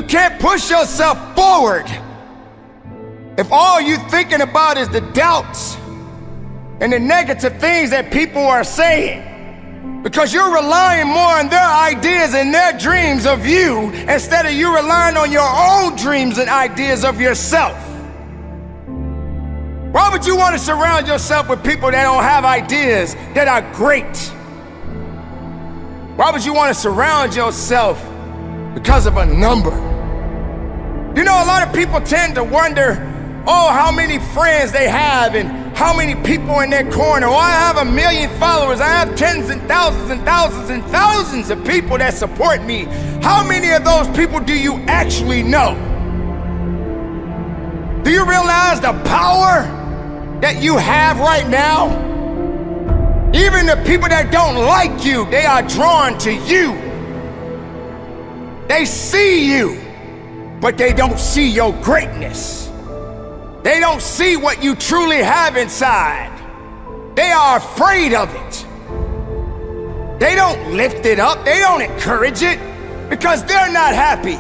You can't push yourself forward if all you're thinking about is the doubts and the negative things that people are saying. Because you're relying more on their ideas and their dreams of you instead of you relying on your own dreams and ideas of yourself. Why would you want to surround yourself with people that don't have ideas that are great? Why would you want to surround yourself because of a number? You know, a lot of people tend to wonder, how many friends they have and how many people in their corner. I have 1 million followers. I have tens and thousands and thousands and thousands of people that support me. How many of those people do you actually know? Do you realize the power that you have right now? Even the people that don't like you, they are drawn to you. They see you, but they don't see your greatness. They don't see what you truly have inside. They are afraid of it. They don't lift it up. They don't encourage it because they're not happy.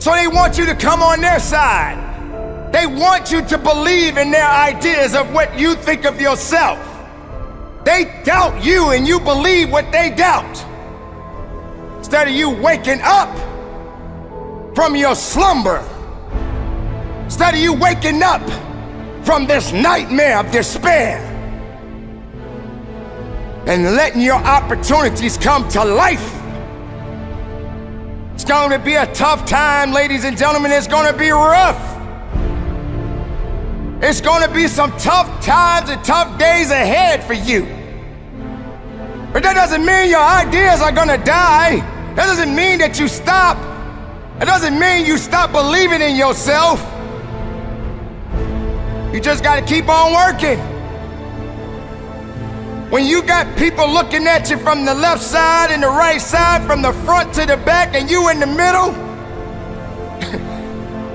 So they want you to come on their side. They want you to believe in their ideas of what you think of yourself. They doubt you and you believe what they doubt. Instead of you waking up from your slumber, instead of you waking up from this nightmare of despair and letting your opportunities come to life. It's going to be a tough time, ladies and gentlemen. It's going to be rough. It's going to be some tough times and tough days ahead for you. But that doesn't mean your ideas are going to die. That doesn't mean that you stop. It doesn't mean you stop believing in yourself. You just got to keep on working. When you got people looking at you from the left side and the right side, from the front to the back, and you in the middle,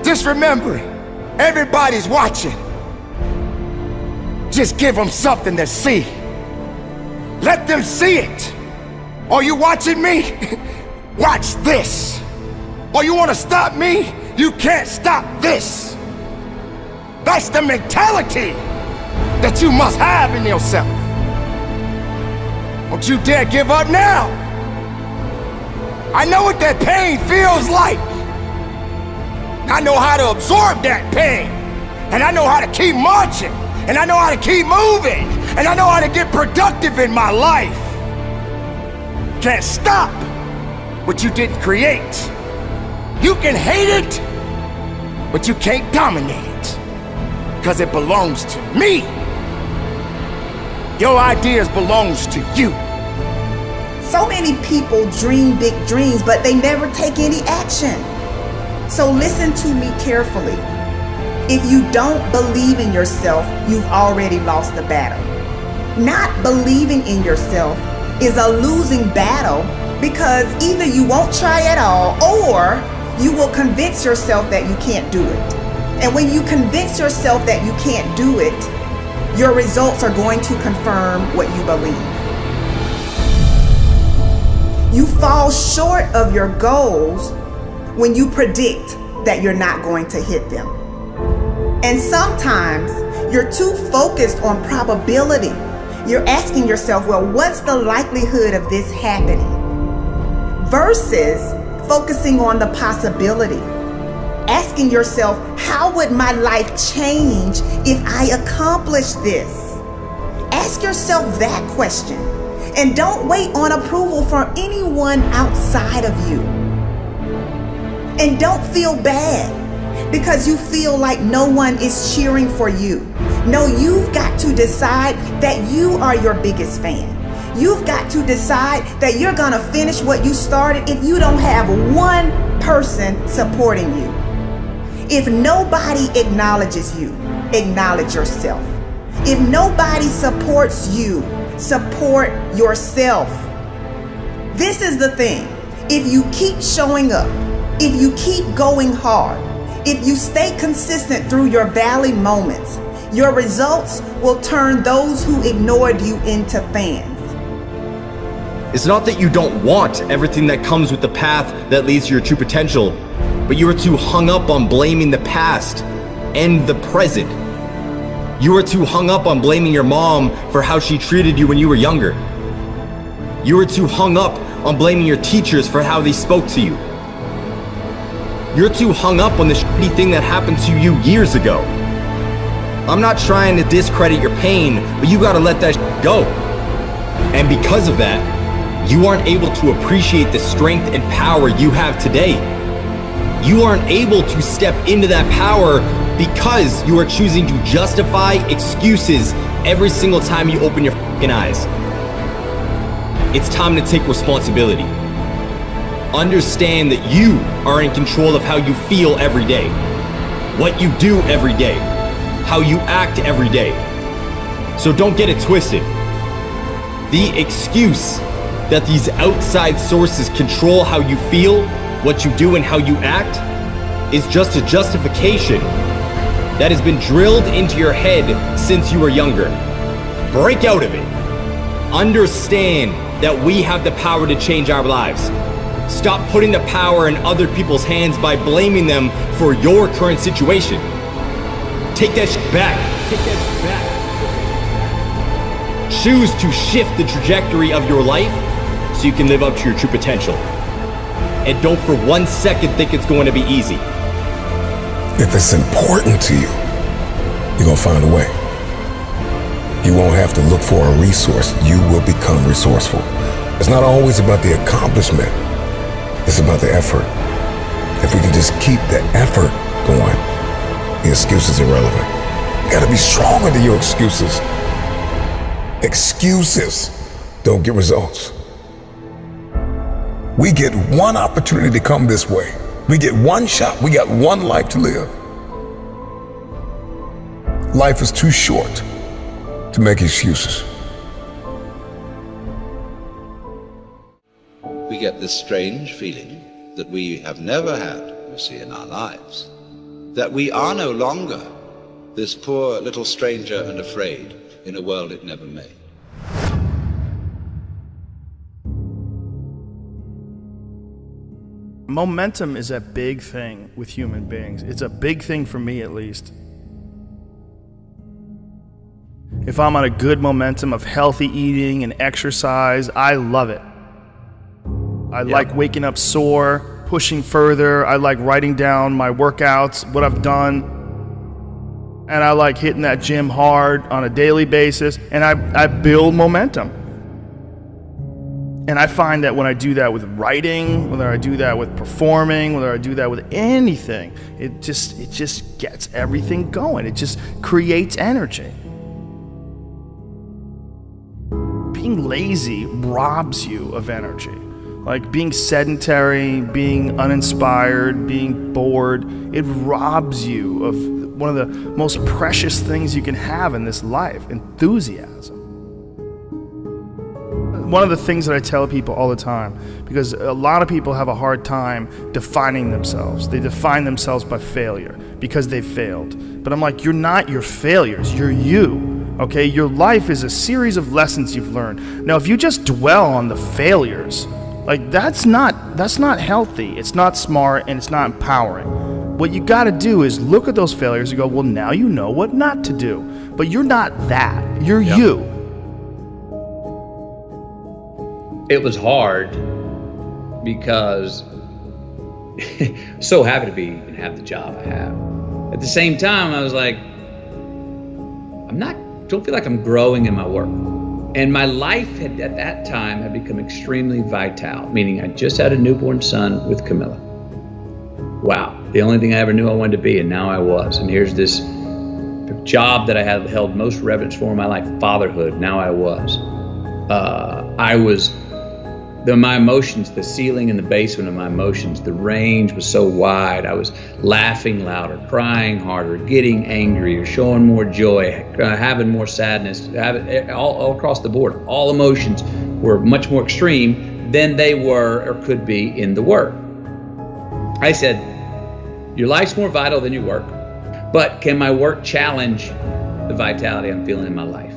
just remember, everybody's watching. Just give them something to see. Let them see it. Are you watching me? Watch this. Or you want to stop me? You can't stop this. That's the mentality that you must have in yourself. Don't you dare give up now. I know what that pain feels like. I know how to absorb that pain. And I know how to keep marching. And I know how to keep moving. And I know how to get productive in my life. Can't stop what you didn't create. You can hate it, but you can't dominate it. Because it belongs to me. Your ideas belongs to you. So many people dream big dreams, but they never take any action. So listen to me carefully. If you don't believe in yourself, you've already lost the battle. Not believing in yourself is a losing battle because either you won't try at all or you will convince yourself that you can't do it. And when you convince yourself that you can't do it, your results are going to confirm what you believe. You fall short of your goals when you predict that you're not going to hit them. And sometimes you're too focused on probability. You're asking yourself, well, what's the likelihood of this happening? Versus focusing on the possibility. Asking yourself, how would my life change if I accomplish this? Ask yourself that question. And don't wait on approval from anyone outside of you. And don't feel bad because you feel like no one is cheering for you. No, you've got to decide that you are your biggest fan. You've got to decide that you're going to finish what you started if you don't have one person supporting you. If nobody acknowledges you, acknowledge yourself. If nobody supports you, support yourself. This is the thing. If you keep showing up, if you keep going hard, if you stay consistent through your valley moments, your results will turn those who ignored you into fans. It's not that you don't want everything that comes with the path that leads to your true potential, but you are too hung up on blaming the past and the present. You are too hung up on blaming your mom for how she treated you when you were younger. You are too hung up on blaming your teachers for how they spoke to you. You're too hung up on the shitty thing that happened to you years ago. I'm not trying to discredit your pain, but you gotta let that shit go. And because of that, you aren't able to appreciate the strength and power you have today. You aren't able to step into that power because you are choosing to justify excuses every single time you open your fucking eyes. It's time to take responsibility. Understand that you are in control of how you feel every day, what you do every day, how you act every day. So don't get it twisted. The excuse that these outside sources control how you feel, what you do, and how you act is just a justification that has been drilled into your head since you were younger. Break out of it. Understand that we have the power to change our lives. Stop putting the power in other people's hands by blaming them for your current situation. Take that shit back. Choose to shift the trajectory of your life so you can live up to your true potential. And don't for 1 second think it's going to be easy. If it's important to you, you're gonna find a way. You won't have to look for a resource. You will become resourceful. It's not always about the accomplishment. It's about the effort. If we can just keep the effort going, the excuse is irrelevant. You gotta be stronger than your excuses. Excuses don't get results. We get one opportunity to come this way. We get one shot. We got one life to live. Life is too short to make excuses. We get this strange feeling that we have never had, you see, in our lives, that we are no longer this poor little stranger and afraid in a world it never made. Momentum is a big thing with human beings. It's a big thing for me, at least. If I'm on a good momentum of healthy eating and exercise, I love it. I like waking up sore, pushing further. I like writing down my workouts, what I've done. And I like hitting that gym hard on a daily basis. And I build momentum. And I find that when I do that with writing, whether I do that with performing, whether I do that with anything, it just gets everything going. It just creates energy. Being lazy robs you of energy. Like being sedentary, being uninspired, being bored, it robs you of one of the most precious things you can have in this life, enthusiasm. One of the things that I tell people all the time, because a lot of people have a hard time defining themselves. They define themselves by failure because they failed. But I'm like, you're not your failures, you're you. Okay, your life is a series of lessons you've learned. Now, if you just dwell on the failures, like that's not healthy. It's not smart and it's not empowering. What you got to do is look at those failures and go, well, now you know what not to do. But you're not that. You're you. It was hard because so happy to be and have the job I have. At the same time, I was like, don't feel like I'm growing in my work. And my life at that time had become extremely vital, meaning I just had a newborn son with Camilla. Wow, the only thing I ever knew I wanted to be, and now I was. And here's this job that I had held most reverence for in my life, fatherhood. Now I was. My emotions, the ceiling and the basement of my emotions, the range was so wide. I was laughing louder, crying harder, getting angrier, showing more joy, having more sadness, all across the board. All emotions were much more extreme than they were or could be in the work. I said, your life's more vital than your work, but can my work challenge the vitality I'm feeling in my life?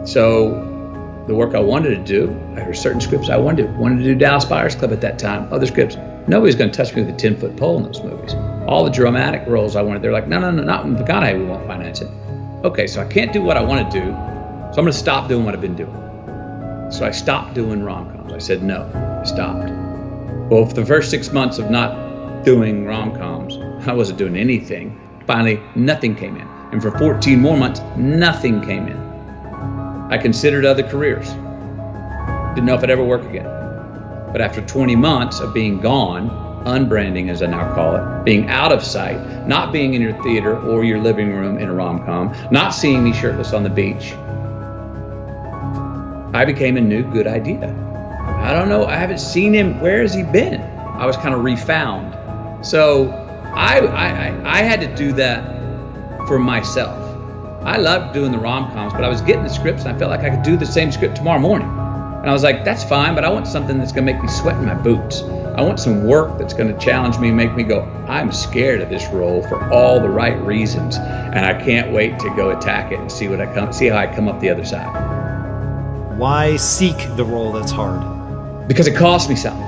So the work I wanted to do. There were certain scripts I wanted to do Dallas Buyers Club at that time. Other scripts, nobody's going to touch me with a 10-foot pole in those movies. All the dramatic roles I wanted, they're like, no, not in McConaughey, we won't finance it. Okay, so I can't do what I want to do, so I'm going to stop doing what I've been doing. So I stopped doing rom-coms. I said no, I stopped. Well, for the first 6 months of not doing rom-coms, I wasn't doing anything. Finally, nothing came in. And for 14 more months, nothing came in. I considered other careers. Didn't know if I'd ever work again. But after 20 months of being gone, unbranding as I now call it, being out of sight, not being in your theater or your living room in a rom-com, not seeing me shirtless on the beach, I became a new good idea. I don't know, I haven't seen him, where has he been? I was kind of refound. So I had to do that for myself. I loved doing the rom-coms, but I was getting the scripts and I felt like I could do the same script tomorrow morning. And I was like, that's fine, but I want something that's gonna make me sweat in my boots. I want some work that's gonna challenge me and make me go, I'm scared of this role for all the right reasons. And I can't wait to go attack it and see how I come up the other side. Why seek the role that's hard? Because it costs me something.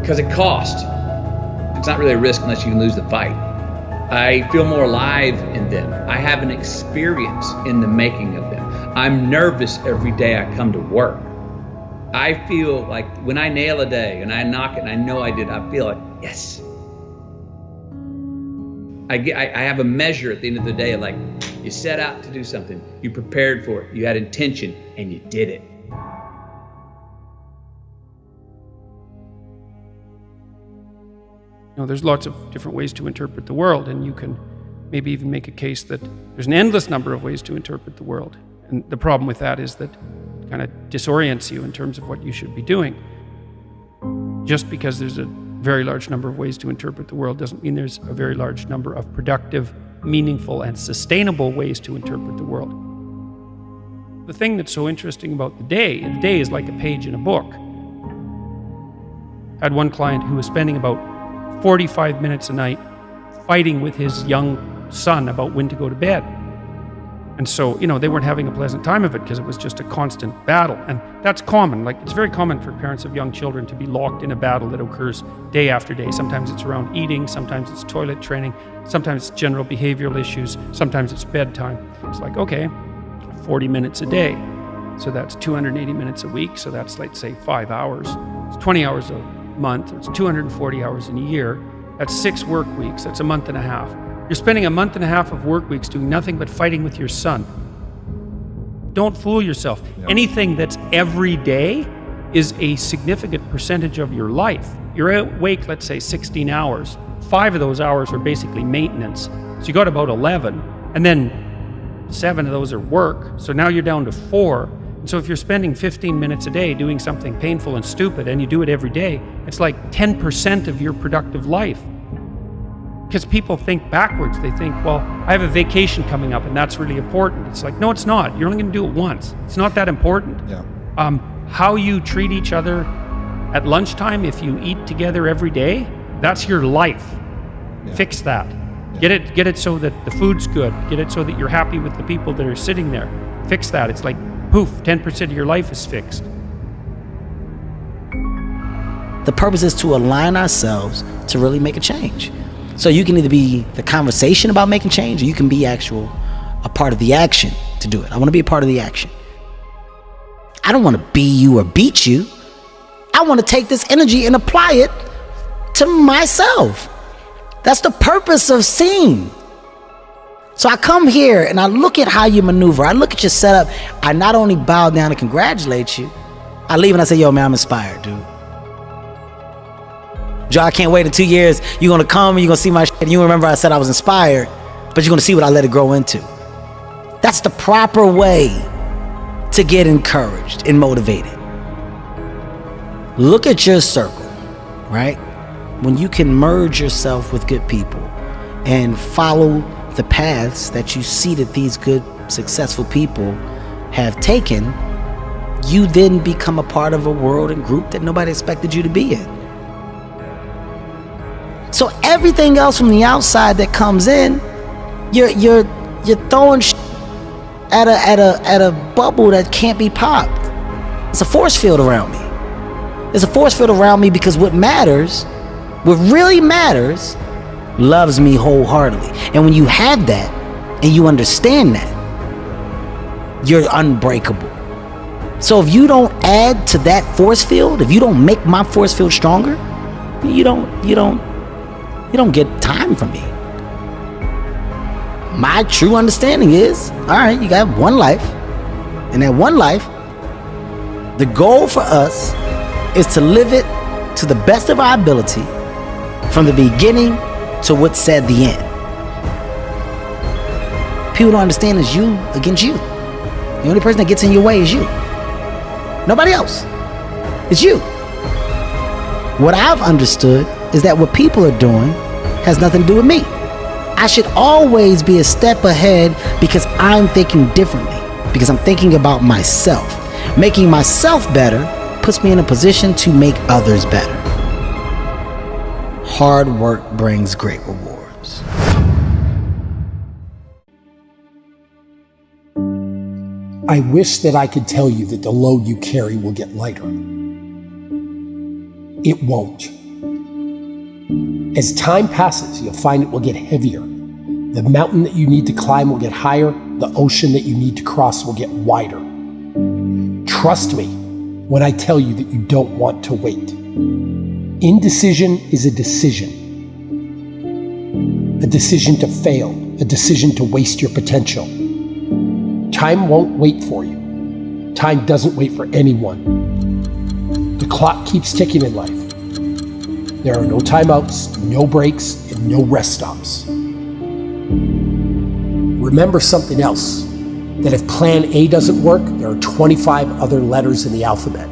Because it costs. It's not really a risk unless you can lose the fight. I feel more alive in them. I have an experience in the making of them. I'm nervous every day I come to work. I feel like when I nail a day and I knock it and I know I did, I feel like, yes. I have a measure at the end of the day of like, you set out to do something, you prepared for it, you had intention, and you did it. You know, there's lots of different ways to interpret the world, and you can maybe even make a case that there's an endless number of ways to interpret the world. And the problem with that is that it kind of disorients you in terms of what you should be doing. Just because there's a very large number of ways to interpret the world doesn't mean there's a very large number of productive, meaningful, and sustainable ways to interpret the world. The thing that's so interesting about the day is like a page in a book. I had one client who was spending about 45 minutes a night fighting with his young son about when to go to bed. And so, you know, they weren't having a pleasant time of it because it was just a constant battle. And that's common. Like, it's very common for parents of young children to be locked in a battle that occurs day after day. Sometimes it's around eating, sometimes it's toilet training, sometimes it's general behavioral issues, sometimes it's bedtime. It's like, okay, 40 minutes a day. So that's 280 minutes a week. So that's, let's say, 5 hours. It's 20 hours a month. It's 240 hours in a year. That's 6 work weeks. That's a month and a half. You're spending a month and a half of work weeks doing nothing but fighting with your son. Don't fool yourself. Yeah. Anything that's every day is a significant percentage of your life. You're awake, let's say, 16 hours. 5 of those hours are basically maintenance. So you got about 11, and then 7 of those are work. So now you're down to 4. And so if you're spending 15 minutes a day doing something painful and stupid, and you do it every day, it's like 10% of your productive life. Because people think backwards. They think, well, I have a vacation coming up and that's really important. It's like, no, it's not. You're only going to do it once. It's not that important. Yeah. How you treat each other at lunchtime, if you eat together every day, that's your life. Yeah. Fix that. Yeah. Get it so that the food's good. Get it so that you're happy with the people that are sitting there. Fix that. It's like, poof, 10% of your life is fixed. The purpose is to align ourselves to really make a change. So you can either be the conversation about making change, or you can be a part of the action to do it. I want to be a part of the action. I don't want to be you or beat you. I want to take this energy and apply it to myself. That's the purpose of seeing. So I come here and I look at how you maneuver. I look at your setup. I not only bow down and congratulate you, I leave and I say, yo, man, I'm inspired, dude. Joe, I can't wait in 2 years. You're going to come and you're going to see my shit. And you remember I said I was inspired, but you're going to see what I let it grow into. That's the proper way to get encouraged and motivated. Look at your circle, right? When you can merge yourself with good people and follow the paths that you see that these good, successful people have taken, you then become a part of a world and group that nobody expected you to be in. So everything else from the outside that comes in, you're throwing at a bubble that can't be popped. It's a force field around me. It's a force field around me because what really matters, loves me wholeheartedly. And when you have that and you understand that, you're unbreakable. So if you don't add to that force field, if you don't make my force field stronger, you don't get time from me. My true understanding is, all right, you got one life, and that one life, the goal for us is to live it to the best of our ability from the beginning to what's said the end. People don't understand it's you against you. The only person that gets in your way is you. Nobody else. It's you. What I've understood is that what people are doing has nothing to do with me. I should always be a step ahead because I'm thinking differently, because I'm thinking about myself. Making myself better puts me in a position to make others better. Hard work brings great rewards. I wish that I could tell you that the load you carry will get lighter. It won't. As time passes, you'll find it will get heavier. The mountain that you need to climb will get higher. The ocean that you need to cross will get wider. Trust me when I tell you that you don't want to wait. Indecision is a decision. A decision to fail, a decision to waste your potential. Time won't wait for you. Time doesn't wait for anyone. The clock keeps ticking in life. There are no timeouts, no breaks, and no rest stops. Remember something else, that if plan A doesn't work, there are 25 other letters in the alphabet.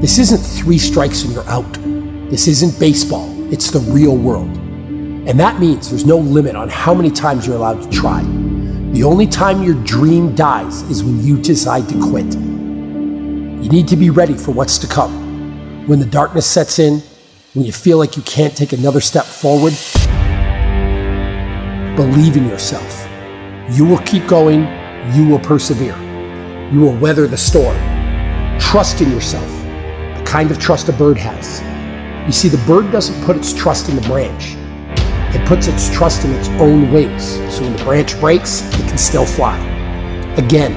This isn't 3 strikes and you're out. This isn't baseball, it's the real world. And that means there's no limit on how many times you're allowed to try. The only time your dream dies is when you decide to quit. You need to be ready for what's to come. When the darkness sets in, when you feel like you can't take another step forward, believe in yourself. You will keep going, you will persevere. You will weather the storm. Trust in yourself, the kind of trust a bird has. You see, the bird doesn't put its trust in the branch. It puts its trust in its own wings, so when the branch breaks, it can still fly. Again,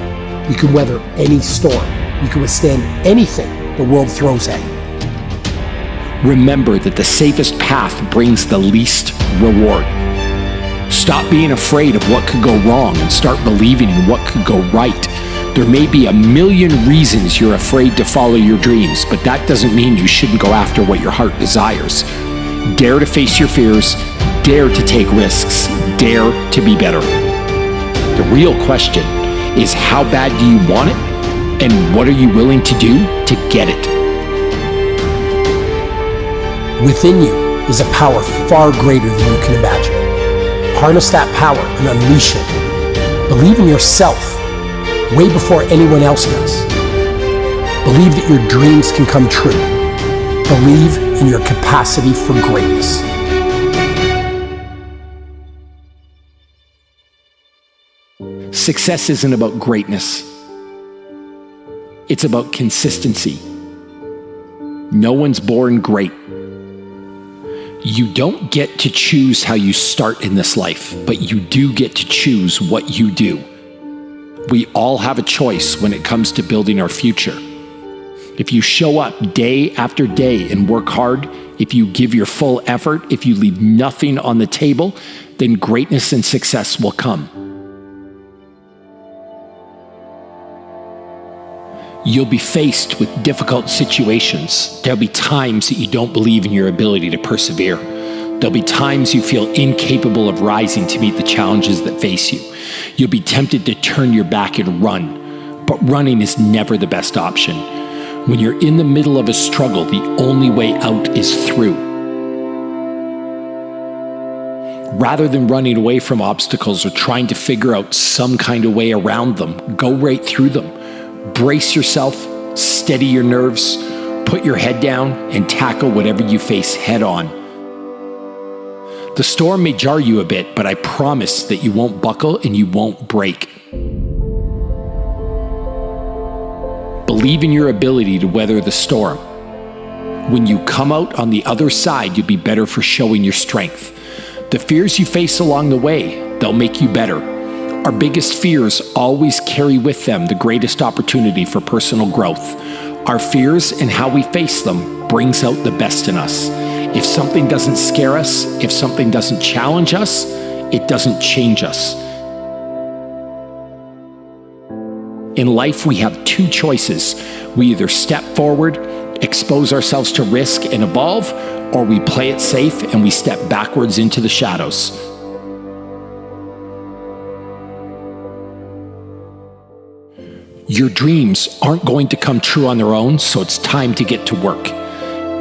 you can weather any storm. You can withstand anything the world throws at you. Remember that the safest path brings the least reward. Stop being afraid of what could go wrong and start believing in what could go right. There may be a million reasons you're afraid to follow your dreams, but that doesn't mean you shouldn't go after what your heart desires. Dare to face your fears, dare to take risks, dare to be better. The real question is, how bad do you want it? And what are you willing to do to get it? Within you is a power far greater than you can imagine. Harness that power and unleash it. Believe in yourself way before anyone else does. Believe that your dreams can come true. Believe in your capacity for greatness. Success isn't about greatness. It's about consistency. No one's born great. You don't get to choose how you start in this life, but you do get to choose what you do. We all have a choice when it comes to building our future. If you show up day after day and work hard, if you give your full effort, if you leave nothing on the table, then greatness and success will come. You'll be faced with difficult situations. There'll be times that you don't believe in your ability to persevere. There'll be times you feel incapable of rising to meet the challenges that face you. You'll be tempted to turn your back and run, but running is never the best option. When you're in the middle of a struggle, the only way out is through. Rather than running away from obstacles or trying to figure out some kind of way around them, go right through them. Brace yourself, steady your nerves, put your head down, and tackle whatever you face head on. The storm may jar you a bit, but I promise that you won't buckle and you won't break. Believe in your ability to weather the storm. When you come out on the other side, you'll be better for showing your strength. The fears you face along the way, they'll make you better. Our biggest fears always carry with them the greatest opportunity for personal growth. Our fears and how we face them brings out the best in us. If something doesn't scare us, if something doesn't challenge us, it doesn't change us. In life, we have two choices. We either step forward, expose ourselves to risk and evolve, or we play it safe and we step backwards into the shadows. Your dreams aren't going to come true on their own, so it's time to get to work.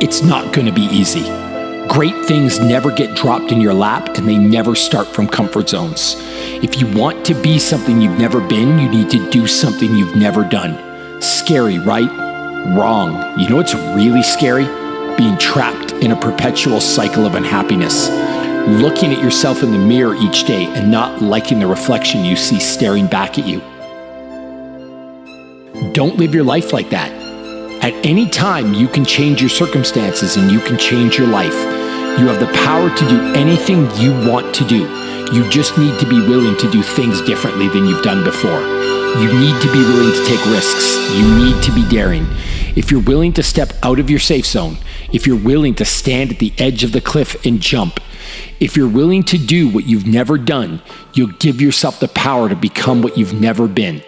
It's not going to be easy. Great things never get dropped in your lap, and they never start from comfort zones. If you want to be something you've never been, you need to do something you've never done. Scary, right? Wrong. You know what's really scary? Being trapped in a perpetual cycle of unhappiness. Looking at yourself in the mirror each day and not liking the reflection you see staring back at you. Don't live your life like that. At any time, you can change your circumstances and you can change your life. You have the power to do anything you want to do. You just need to be willing to do things differently than you've done before. You need to be willing to take risks. You need to be daring. If you're willing to step out of your safe zone, if you're willing to stand at the edge of the cliff and jump, if you're willing to do what you've never done, you'll give yourself the power to become what you've never been.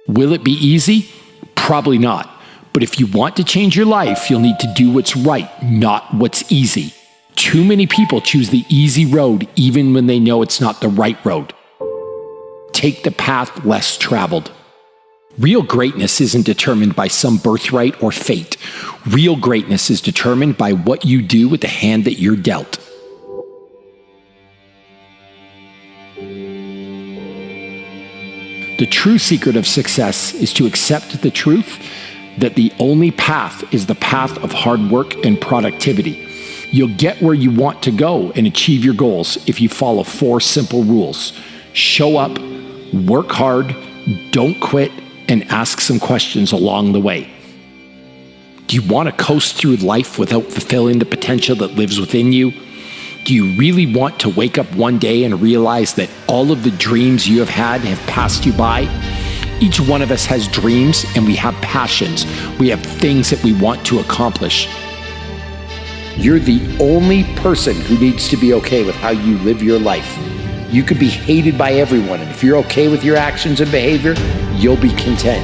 Will it be easy? Probably not. But if you want to change your life, you'll need to do what's right, not what's easy. Too many people choose the easy road even when they know it's not the right road. Take the path less traveled. Real greatness isn't determined by some birthright or fate. Real greatness is determined by what you do with the hand that you're dealt. The true secret of success is to accept the truth that the only path is the path of hard work and productivity. You'll get where you want to go and achieve your goals if you follow 4 simple rules. Show up, work hard, don't quit, and ask some questions along the way. Do you want to coast through life without fulfilling the potential that lives within you? Do you really want to wake up one day and realize that all of the dreams you have had have passed you by? Each one of us has dreams and we have passions. We have things that we want to accomplish. You're the only person who needs to be okay with how you live your life. You could be hated by everyone, and if you're okay with your actions and behavior, you'll be content.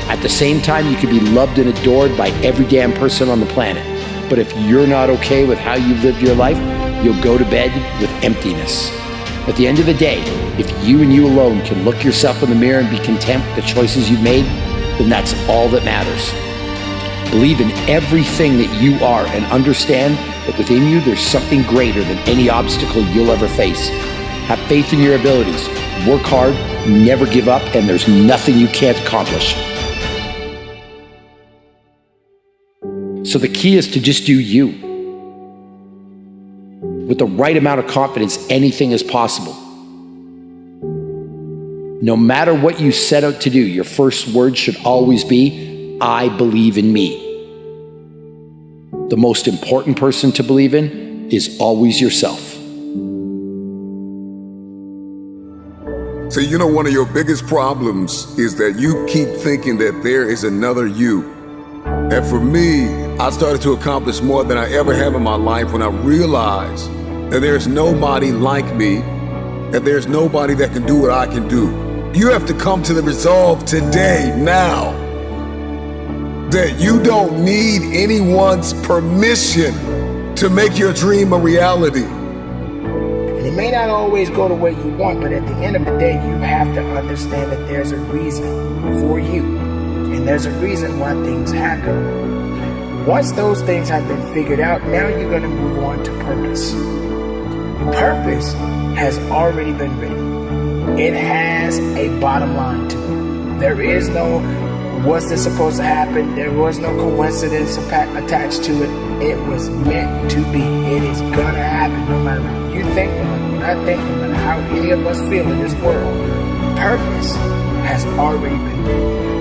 At the same time, you could be loved and adored by every damn person on the planet. But if you're not okay with how you've lived your life, you'll go to bed with emptiness. At the end of the day, if you and you alone can look yourself in the mirror and be content with the choices you've made, then that's all that matters. Believe in everything that you are and understand that within you there's something greater than any obstacle you'll ever face. Have faith in your abilities, work hard, never give up, and there's nothing you can't accomplish. So the key is to just do you. With the right amount of confidence, anything is possible. No matter what you set out to do, your first word should always be, I believe in me. The most important person to believe in is always yourself. So you know, one of your biggest problems is that you keep thinking that there is another you. And for me, I started to accomplish more than I ever have in my life when I realized that there's nobody like me, and there's nobody that can do what I can do. You have to come to the resolve today, now, that you don't need anyone's permission to make your dream a reality. And it may not always go the way you want, but at the end of the day, you have to understand that there's a reason for you. And there's a reason why things happen. Once those things have been figured out, now you're going to move on to purpose. Purpose has already been written. It has a bottom line to it. There is no, what's this supposed to happen? There was no coincidence attached to it. It was meant to be. It is going to happen no matter what you think, no matter what I think, no matter how any of us feel in this world. Purpose has already been written.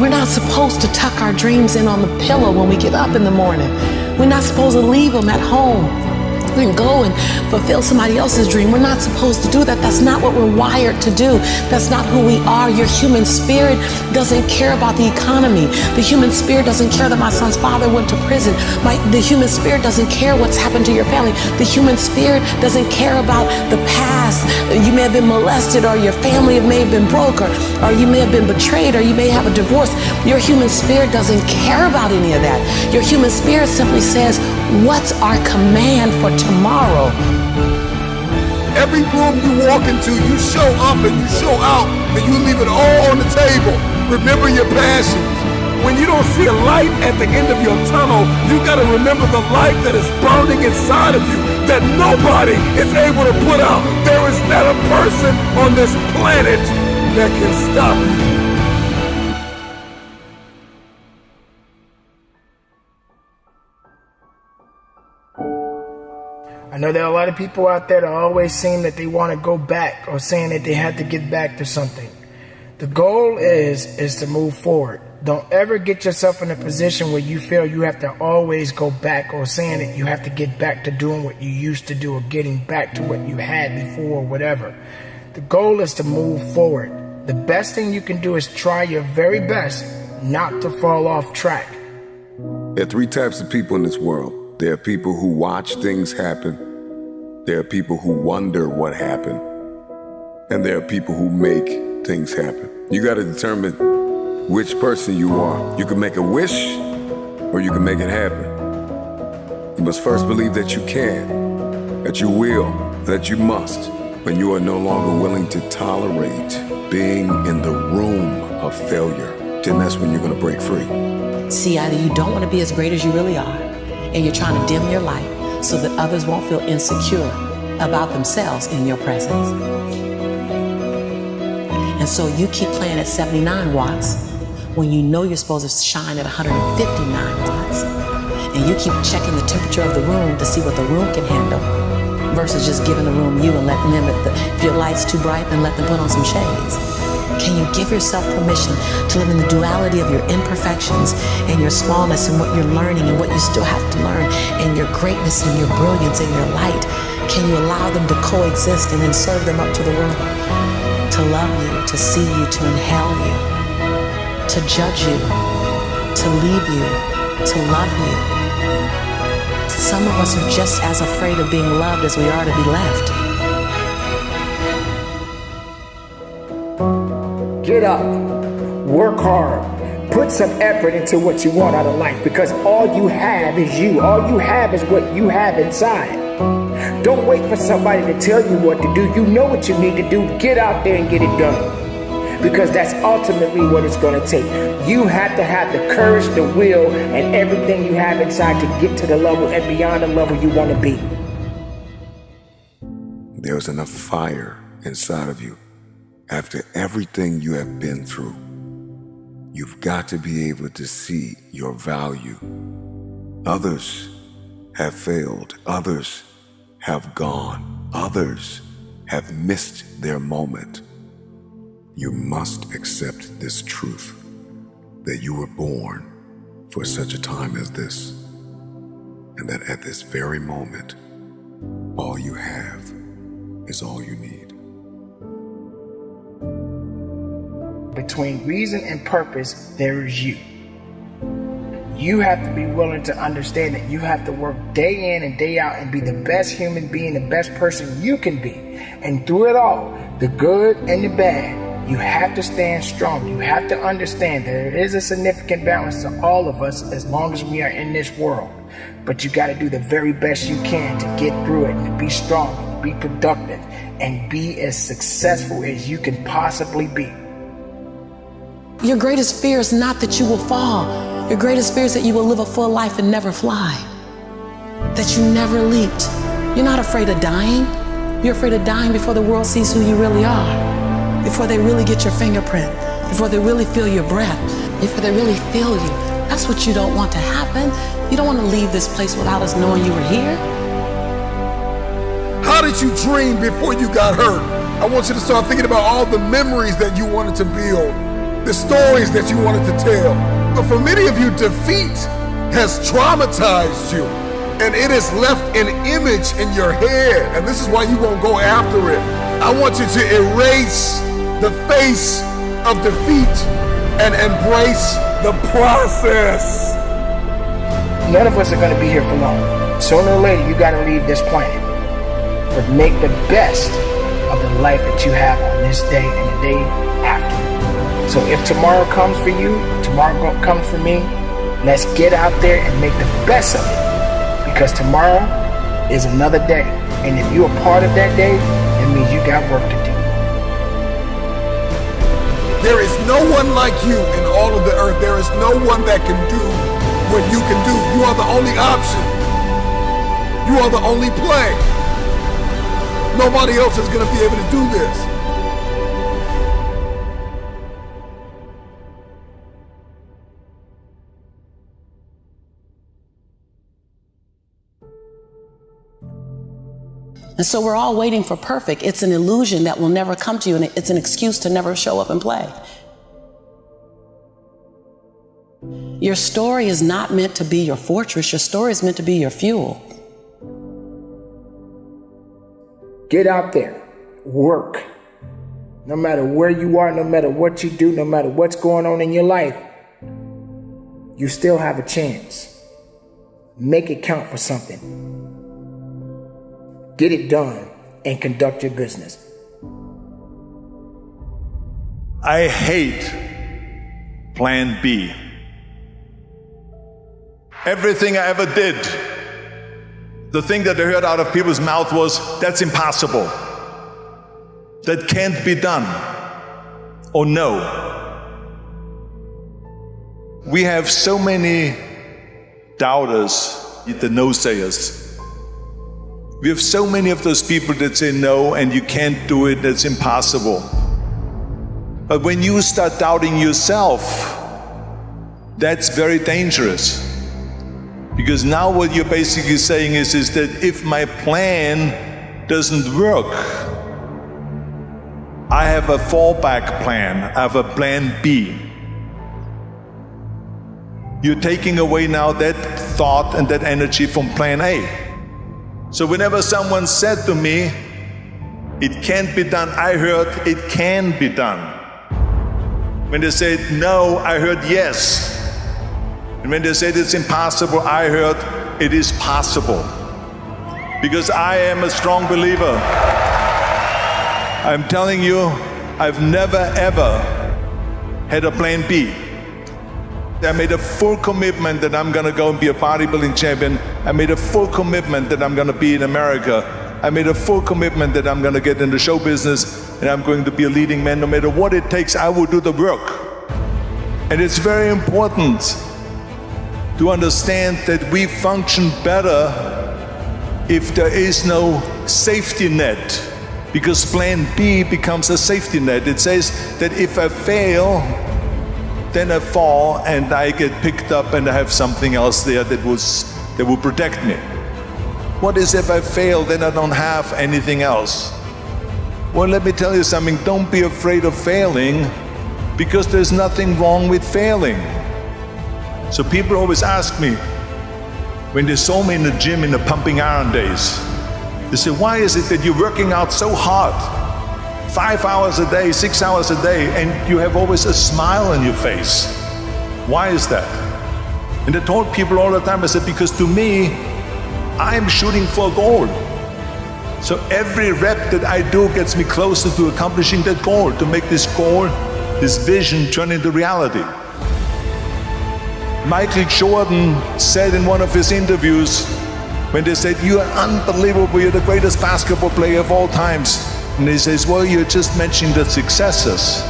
We're not supposed to tuck our dreams in on the pillow when we get up in the morning. We're not supposed to leave them at home and go and fulfill somebody else's dream. We're not supposed to do that. That's not what we're wired to do. That's not who we are. Your human spirit doesn't care about the economy. The human spirit doesn't care that my son's father went to prison. The human spirit doesn't care what's happened to your family. The human spirit doesn't care about the past. You may have been molested, or your family may have been broke, or you may have been betrayed, or you may have a divorce. Your human spirit doesn't care about any of that. Your human spirit simply says, what's our command for tomorrow? Every room you walk into, you show up and you show out, and you leave it all on the table. Remember your passions. When you don't see a light at the end of your tunnel, you gotta remember the light that is burning inside of you, that nobody is able to put out. There is not a person on this planet that can stop you. I know there are a lot of people out there that always seem that they want to go back, or saying that they have to get back to something. The goal is to move forward. Don't ever get yourself in a position where you feel you have to always go back, or saying that you have to get back to doing what you used to do, or getting back to what you had before, or whatever. The goal is to move forward. The best thing you can do is try your very best not to fall off track. There are three types of people in this world. There are people who watch things happen. There are people who wonder what happened. And there are people who make things happen. You got to determine which person you are. You can make a wish, or you can make it happen. You must first believe that you can, that you will, that you must, when you are no longer willing to tolerate being in the room of failure. Then that's when you're going to break free. See, either you don't want to be as great as you really are, and you're trying to dim your light so that others won't feel insecure about themselves in your presence. And so you keep playing at 79 watts when you know you're supposed to shine at 159 watts. And you keep checking the temperature of the room to see what the room can handle, versus just giving the room you and letting them, if your light's too bright, then let them put on some shades. Can you give yourself permission to live in the duality of your imperfections and your smallness and what you're learning and what you still have to learn, and your greatness and your brilliance and your light? Can you allow them to coexist and then serve them up to the world? To love you, to see you, to inhale you, to judge you, to leave you, to love you. Some of us are just as afraid of being loved as we are to be left. Get up, work hard, put some effort into what you want out of life, because all you have is you. All you have is what you have inside. Don't wait for somebody to tell you what to do. You know what you need to do. Get out there and get it done, because that's ultimately what it's going to take. You have to have the courage, the will, and everything you have inside to get to the level and beyond the level you want to be. There's enough fire inside of you. After everything you have been through, you've got to be able to see your value. Others have failed. Others have gone. Others have missed their moment. You must accept this truth, that you were born for such a time as this, and that at this very moment, all you have is all you need. Between reason and purpose, there is you. You have to be willing to understand that you have to work day in and day out and be the best human being, the best person you can be. And through it all, the good and the bad, you have to stand strong. You have to understand that there is a significant balance to all of us as long as we are in this world. But you got to do the very best you can to get through it, and to be strong, and to be productive, and be as successful as you can possibly be. Your greatest fear is not that you will fall. Your greatest fear is that you will live a full life and never fly. That you never leaped. You're not afraid of dying. You're afraid of dying before the world sees who you really are. Before they really get your fingerprint. Before they really feel your breath. Before they really feel you. That's what you don't want to happen. You don't want to leave this place without us knowing you were here. How did you dream before you got hurt? I want you to start thinking about all the memories that you wanted to build. the stories that you wanted to tell. But for many of you, defeat has traumatized you, and it has left an image in your head, and this is why you won't go after it. I want you to erase the face of defeat and embrace the process. None of us are going to be here for long. Sooner or later, you got to leave this planet. But make the best of the life that you have on this day and the day after. So if tomorrow comes for you, if tomorrow comes for me, let's get out there and make the best of it. Because tomorrow is another day. And if you're a part of that day, it means you got work to do. There is no one like you in all of the earth. There is no one that can do what you can do. You are the only option. You are the only play. Nobody else is going to be able to do this. And so we're all waiting for perfect. It's an illusion that will never come to you, and it's an excuse to never show up and play. Your story is not meant to be your fortress. Your story is meant to be your fuel. Get out there, work. No matter where you are, no matter what you do, no matter what's going on in your life, you still have a chance. Make it count for something. Get it done and conduct your business. I hate Plan B. Everything I ever did, the thing that I heard out of people's mouth was, that's impossible. That can't be done. Or no. We have so many doubters, the no-sayers. We have so many of those people that say no and you can't do it, that's impossible. But when you start doubting yourself, that's very dangerous. Because now what you're basically saying is that if my plan doesn't work, I have a fallback plan, I have a plan B. You're taking away now that thought and that energy from plan A. So whenever someone said to me, it can't be done, I heard it can be done. When they said no, I heard yes. And when they said it's impossible, I heard it is possible. Because I am a strong believer. I'm telling you, I've never ever had a plan B. I made a full commitment that I'm gonna go and be a bodybuilding champion. I made a full commitment that I'm gonna be in America. I made a full commitment that I'm gonna get in the show business and I'm going to be a leading man. No matter what it takes, I will do the work. And it's very important to understand that we function better if there is no safety net, because plan B becomes a safety net. It says that if I fail, then I fall and I get picked up and I have something else there that will protect me. What is if I fail, then I don't have anything else? Well, let me tell you something, don't be afraid of failing, because there's nothing wrong with failing. So people always ask me, when they saw me in the gym in the pumping iron days, they say, why is it that you're working out so hard? 5 hours a day, 6 hours a day, and you have always a smile on your face. Why is that? And I told people all the time, I said, because to me, I'm shooting for a goal. So every rep that I do gets me closer to accomplishing that goal, to make this goal, this vision turn into reality. Michael Jordan said in one of his interviews, when they said, you are unbelievable, you're the greatest basketball player of all times. And he says, well, you're just mentioning the successes.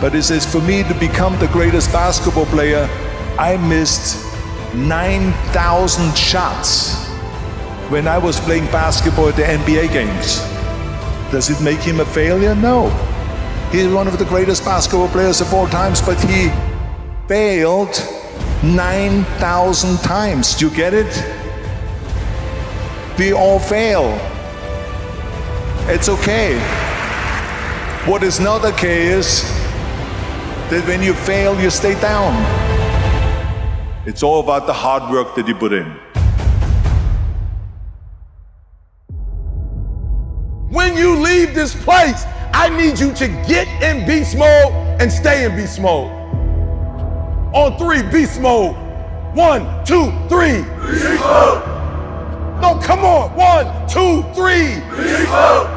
But he says, for me to become the greatest basketball player, I missed 9,000 shots when I was playing basketball at the NBA games. Does it make him a failure? No. He's one of the greatest basketball players of all times, but he failed 9,000 times. Do you get it? We all fail. It's okay. What is not okay is that when you fail, you stay down. It's all about the hard work that you put in. When you leave this place, I need you to get in beast mode and stay in beast mode. On 3, beast mode. 1, 2, 3. Beast mode. No, come on. 1, 2, 3. Beast mode.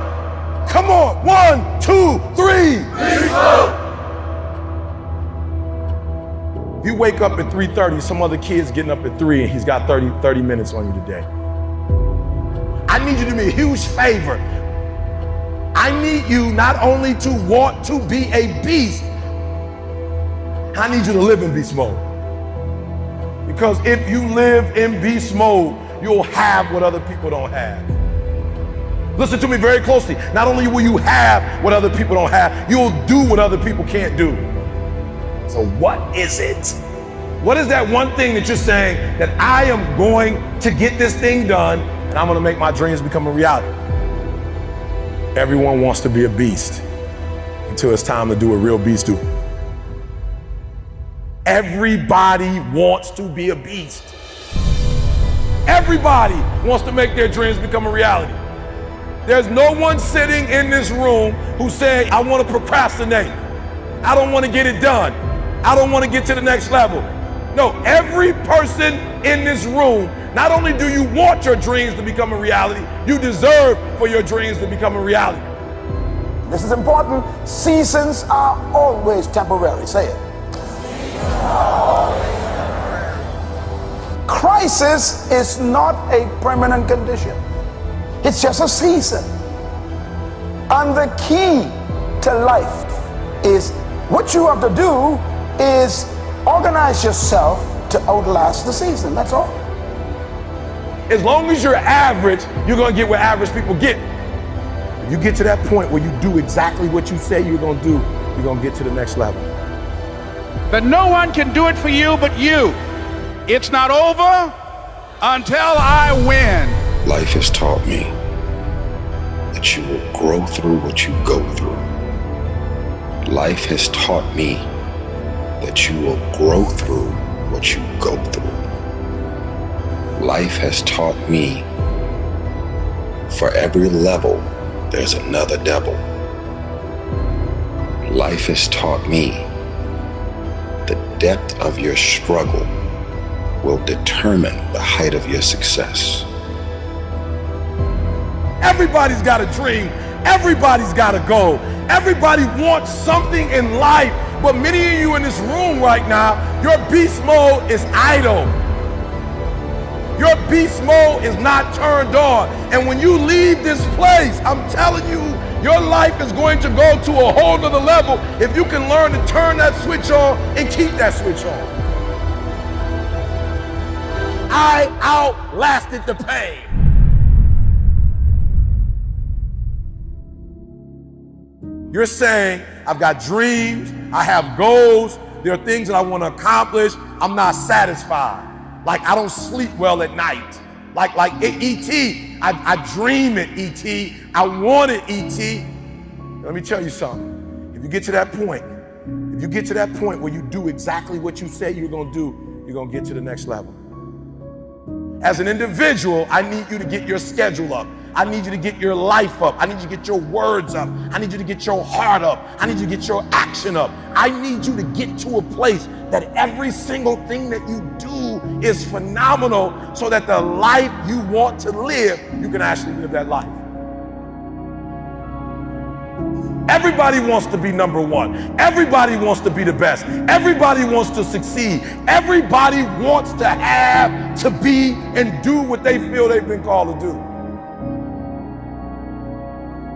Come on. 1, 2, 3. Beast mode. If you wake up at 3:30, some other kid's getting up at 3 and he's got 30 minutes on you today. I need you to do me a huge favor. I need you not only to want to be a beast, I need you to live in beast mode. Because if you live in beast mode, you'll have what other people don't have. Listen to me very closely. Not only will you have what other people don't have, you'll do what other people can't do. So what is it? What is that one thing that you're saying that I am going to get this thing done and I'm going to make my dreams become a reality? Everyone wants to be a beast until it's time to do what real beasts do. Everybody wants to be a beast. Everybody wants to make their dreams become a reality. There's no one sitting in this room who's saying, I want to procrastinate. I don't want to get it done. I don't want to get to the next level. No, every person in this room, not only do you want your dreams to become a reality, you deserve for your dreams to become a reality. This is important. Seasons are always temporary. Say it. Crisis is not a permanent condition. It's just a season. And the key to life is what you have to do is organize yourself to outlast the season. That's all. As long as you're average, you're going to get what average people get. If you get to that point where you do exactly what you say you're going to do, you're going to get to the next level. But no one can do it for you but you. It's not over until I win. Life has taught me that you will grow through what you go through. Life has taught me that you will grow through what you go through. Life has taught me for every level, there's another devil. Life has taught me the depth of your struggle will determine the height of your success. Everybody's got a dream. Everybody's got a goal. Everybody wants something in life, but many of you in this room right now, your beast mode is idle. Your beast mode is not turned on. And when you leave this place, I'm telling you, your life is going to go to a whole nother level if you can learn to turn that switch on and keep that switch on. I outlasted the pain. You're saying, I've got dreams, I have goals, there are things that I want to accomplish, I'm not satisfied. Like I don't sleep well at night. Like E.T., I dream at E.T., I wanted E.T. Let me tell you something. If you get to that point where you do exactly what you say you're going to do, you're going to get to the next level. As an individual, I need you to get your schedule up. I need you to get your life up. I need you to get your words up. I need you to get your heart up. I need you to get your action up. I need you to get to a place that every single thing that you do is phenomenal so that the life you want to live, you can actually live that life. Everybody wants to be number one. Everybody wants to be the best. Everybody wants to succeed. Everybody wants to have, to be, and do what they feel they've been called to do.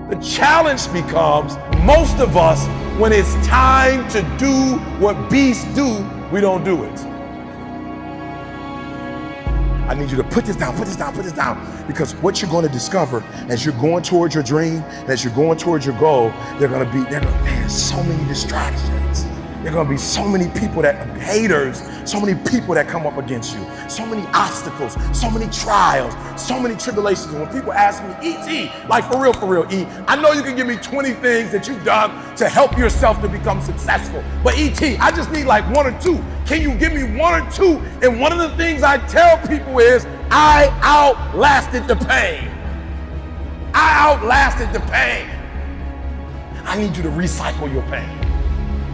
The challenge becomes, most of us, when it's time to do what beasts do, we don't do it. I need you to put this down, because what you're going to discover as you're going towards your dream, and as you're going towards your goal, man, so many distractions. There are going to be so many people haters, so many people that come up against you, so many obstacles, so many trials, so many tribulations. And when people ask me, E.T., like for real, E, I know you can give me 20 things that you've done to help yourself to become successful. But E.T., I just need like 1 or 2. Can you give me 1 or 2? And one of the things I tell people is, I outlasted the pain. I outlasted the pain. I need you to recycle your pain.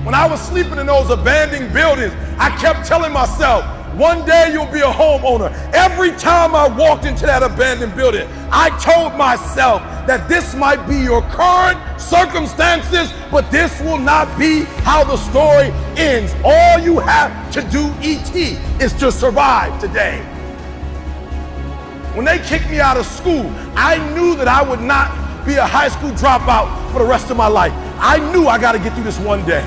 When I was sleeping in those abandoned buildings, I kept telling myself, one day you'll be a homeowner. Every time I walked into that abandoned building, I told myself that this might be your current circumstances, but this will not be how the story ends. All you have to do, E.T., is to survive today. When they kicked me out of school, I knew that I would not be a high school dropout for the rest of my life. I knew I got to get through this one day.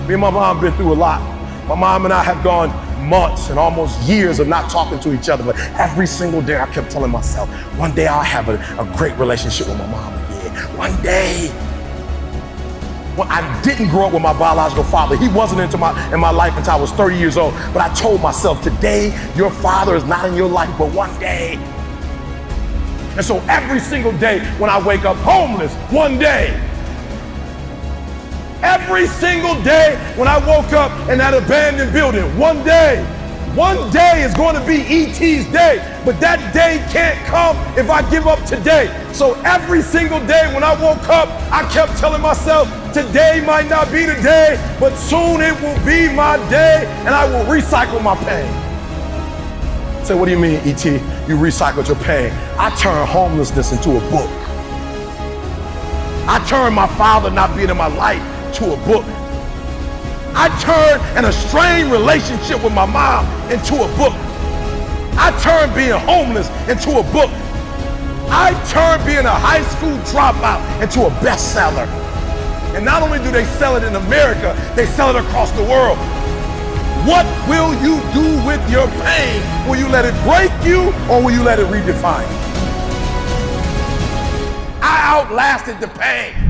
Me and my mom been through a lot. My mom and I have gone months and almost years of not talking to each other, but every single day I kept telling myself, one day I'll have a great relationship with my mom again. One day. Well, I didn't grow up with my biological father. He wasn't in my life until I was 30 years old. But I told myself, today your father is not in your life, but one day. And so every single day when I wake up homeless, one day. Every single day when I woke up in that abandoned building, one day is going to be E.T.'s day, but that day can't come if I give up today. So every single day when I woke up, I kept telling myself, today might not be the day, but soon it will be my day, and I will recycle my pain. Say, what do you mean, E.T., you recycled your pain? I turned homelessness into a book. I turned my father not being in my life to a book. I turned an estranged relationship with my mom into a book. I turned being homeless into a book. I turned being a high school dropout into a bestseller. And not only do they sell it in America, they sell it across the world. What will you do with your pain? Will you let it break you, or will you let it redefine you? I outlasted the pain.